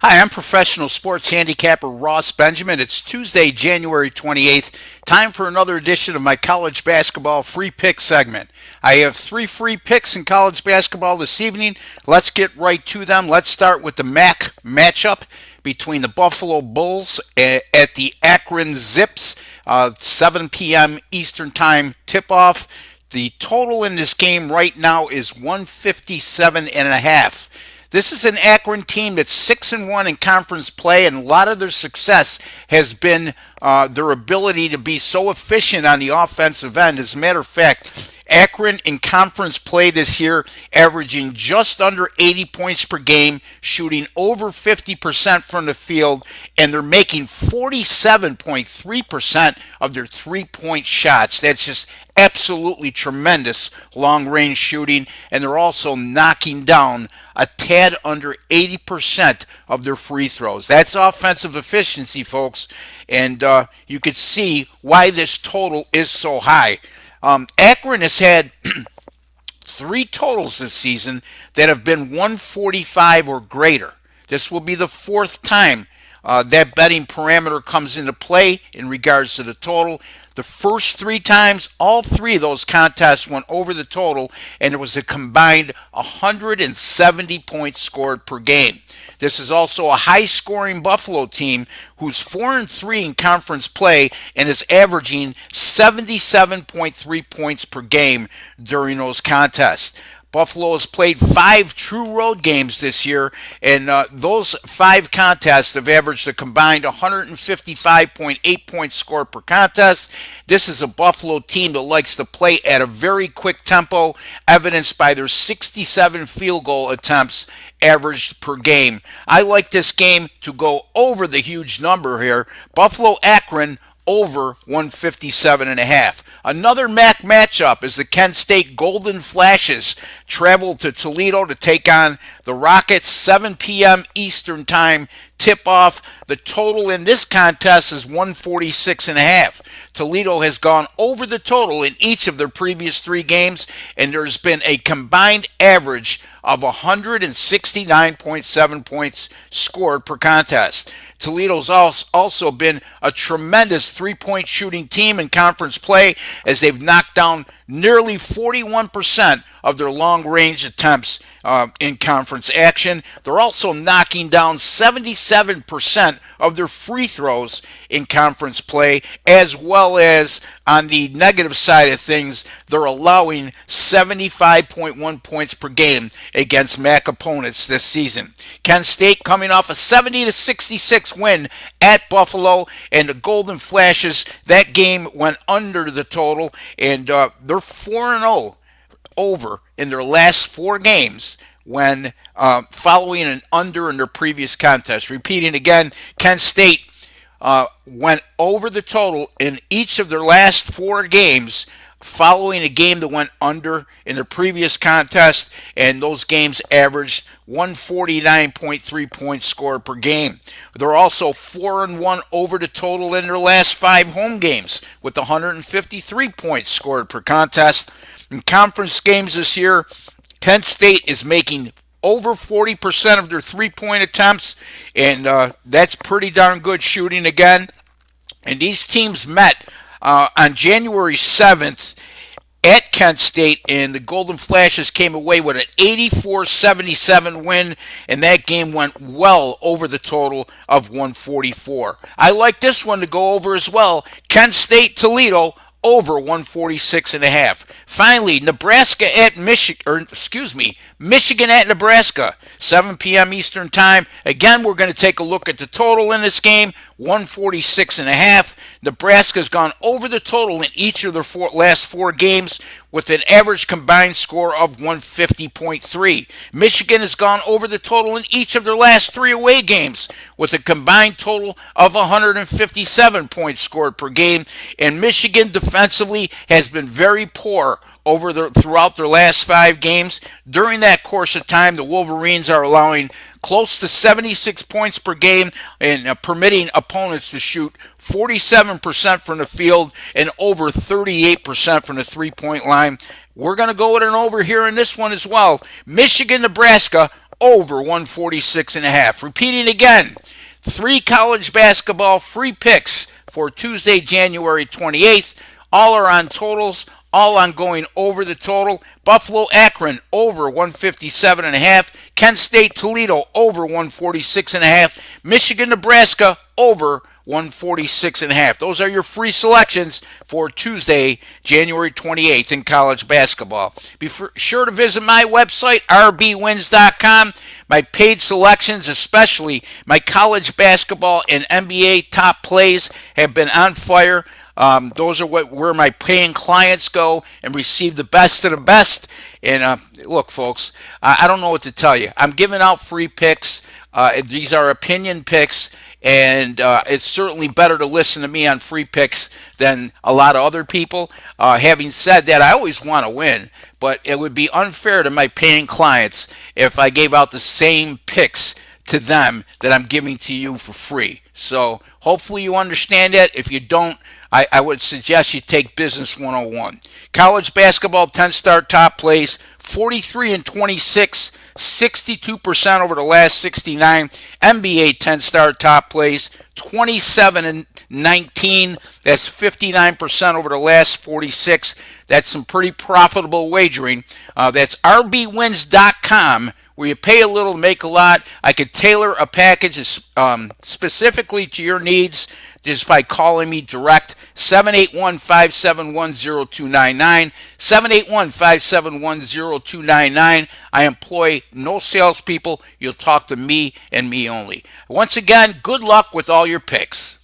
Hi, I'm professional sports handicapper Ross Benjamin. It's Tuesday, January 28th. Time for another edition of my college basketball free pick segment. I have three free picks in college basketball this evening. Let's get right to them. Let's start with the MAC matchup between the Buffalo Bulls at the Akron Zips, 7 p.m. Eastern Time tip-off. The total in this game right now is 157 and a half. This is an Akron team that's 6-1 in conference play, and a lot of their success has been their ability to be so efficient on the offensive end. As a matter of fact, Akron in conference play this year, averaging just under 80 points per game, shooting over 50% from the field, and they're making 47.3% of their three-point shots. That's just absolutely tremendous long-range shooting, and they're also knocking down a tad under 80% of their free throws. That's offensive efficiency, folks, and you could see why this total is so high. Akron has had three totals this season that have been 145 or greater. This will be the fourth time that betting parameter comes into play in regards to the total. The first three times, all three of those contests went over the total, and it was a combined 170 points scored per game. This is also a high-scoring Buffalo team who's 4-3 in conference play and is averaging 77.3 points per game during those contests. Buffalo has played five true road games this year, and those five contests have averaged a combined 155.8 points scored per contest. This is a Buffalo team that likes to play at a very quick tempo, evidenced by their 67 field goal attempts averaged per game. I like this game to go over the huge number here. Buffalo Akron over 157 and a half. Another MAC matchup is the Kent State Golden Flashes travel to Toledo to take on the Rockets. 7 p.m. Eastern Time tip-off. The total in this contest is 146 and a half. Toledo has gone over the total in each of their previous three games, and there's been a combined average of 169.7 points scored per contest. Toledo's also been a tremendous three-point shooting team in conference play, as they've knocked down nearly 41% of their long-range attempts in conference action. They're also knocking down 77% of their free throws in conference play, as well as on the negative side of things, they're allowing 75.1 points per game against MAC opponents this season. Kent State coming off a 70-66 win at Buffalo, and the Golden Flashes, that game went under the total, and they're 4-0 over in their last four games when following an under in their previous contest. Repeating again, Kent State went over the total in each of their last four games following a game that went under in their previous contest, and those games averaged 149.3 points scored per game. They're also 4-1 over the total in their last five home games with 153 points scored per contest. In conference games this year, Kent State is making over 40% of their three-point attempts, and that's pretty darn good shooting again. And these teams met on January 7th at Kent State, and the Golden Flashes came away with an 84-77 win, and that game went well over the total of 144. I like this one to go over as well. Kent State Toledo over 146 and a half. Finally, Nebraska at Michigan, Michigan at Nebraska, 7 p.m. Eastern Time. Again, we're going to take a look at the total in this game, 146 and a half. Nebraska's gone over the total in each of their last four games with an average combined score of 150.3. Michigan has gone over the total in each of their last three away games with a combined total of 157 points scored per game. And Michigan defensively has been very poor throughout their last five games. During that course of time, the Wolverines are allowing close to 76 points per game and permitting opponents to shoot 47% from the field and over 38% from the three-point line. We're going to go with an over here in this one as well. Michigan, Nebraska, over 146.5. Repeating again, 3 college basketball free picks for Tuesday, January 28th. All are on totals, all on going over the total. Buffalo Akron over 157.5. Kent State Toledo over 146.5. Michigan Nebraska over 146.5. Those are your free selections for Tuesday, January 28th in college basketball. Be sure to visit my website, rbwins.com. My paid selections, especially my college basketball and NBA top plays, have been on fire. Those are where my paying clients go and receive the best of the best. And look, folks, I don't know what to tell you. I'm giving out free picks. These are opinion picks, and it's certainly better to listen to me on free picks than a lot of other people. Having said that, I always want to win, but it would be unfair to my paying clients if I gave out the same picks to them that I'm giving to you for free. So hopefully you understand that. If you don't, I would suggest you take Business 101. College basketball 10-star top plays 43 and 26, 62% over the last 69. NBA 10-star top plays 27 and 19. That's 59% over the last 46. That's some pretty profitable wagering. That's rbwins.com, where you pay a little to make a lot. I could tailor a package specifically to your needs just by calling me direct, 781-571-0299, 781-571-0299. I employ no salespeople. You'll talk to me and me only. Once again, good luck with all your picks.